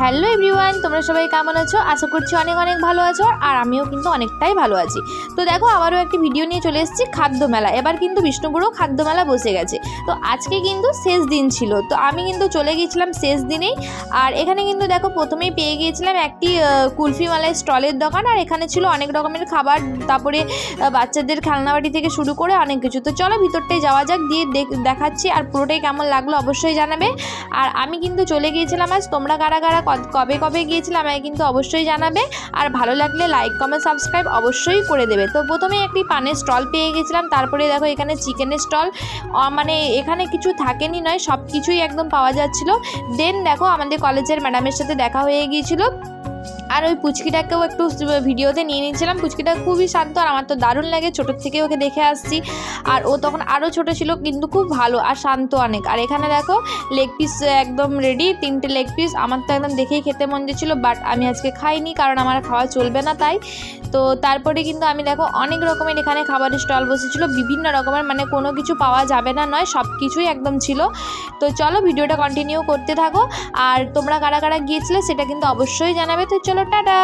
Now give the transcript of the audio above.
Hello everyone, তোমরা সবাই কেমন আছো? আশা করছি অনেক অনেক ভালো আছো, আর আমিও কিন্তু অনেকটাই ভালো আছি। তো দেখো, আবারও একটি ভিডিও নিয়ে চলে এসেছি খাদ্য মেলা। এবার কিন্তু বিষ্ণুপুরেও খাদ্য মেলা বসে গেছে। তো আজকে কিন্তু শেষ দিন ছিল, তো আমি কিন্তু চলে গিয়েছিলাম শেষ দিনেই। আর এখানে কিন্তু দেখো, প্রথমেই পেয়ে গিয়েছিলাম একটি কুলফি মালাই স্টলের দোকান, আর এখানে ছিল অনেক রকমের খাবার, তারপরে বাচ্চাদের খেলনাবাটি থেকে শুরু করে অনেক কিছু। তো চলো ভিতরটাই যাওয়া যাক, দিয়ে দেখাচ্ছি, আর পুরোটাই কেমন লাগলো অবশ্যই জানাবে। আর আমি কিন্তু চলে গিয়েছিলাম আজ, তোমরা কারা কারা কবে কবে গিয়েছিলাম আমাকে কিন্তু অবশ্যই জানাবে। আর ভালো লাগলে লাইক কমেন্ট সাবস্ক্রাইব অবশ্যই করে দেবে। তো প্রথমেই একটি পানের স্টল পেয়ে গেছিলাম, তারপরে দেখো এখানে চিকেনের স্টল, মানে এখানে কিছু থাকেনি নয়, সব কিছুই একদম পাওয়া যাচ্ছিলো। দেন দেখো, আমাদের কলেজের ম্যাডামের সাথে দেখা হয়ে গিয়েছিলো, আর ওই পুচকিটাকেও একটু ভিডিওতে নিয়ে নিয়েছিলাম। পুচকিটা খুবই শান্ত, আর আমার তো দারুণ লাগে, ছোটোর থেকে ওকে দেখে আসছি। আর ও তখন আরও ছোটো ছিল, কিন্তু খুব ভালো আর শান্ত অনেক। আর এখানে দেখো লেগ পিস একদম রেডি, 3টে লেগ পিস। আমার তো একদম দেখেই খেতে মন দিচ্ছিলো, বাট আমি আজকে খাইনি, কারণ আমার খাওয়া চলবে না তাই। তো তারপরে কিন্তু আমি দেখো অনেক রকমের এখানে খাবারের স্টল বসেছিলো, বিভিন্ন রকমের, মানে কোনো কিছু পাওয়া যাবে না নয়, সব কিছুই একদম ছিল। তো চলো ভিডিওটা কন্টিনিউ করতে থাকো, আর তোমরা কারা কারা গিয়েছিলে সেটা কিন্তু অবশ্যই জানাবে। তো চলো টাটা।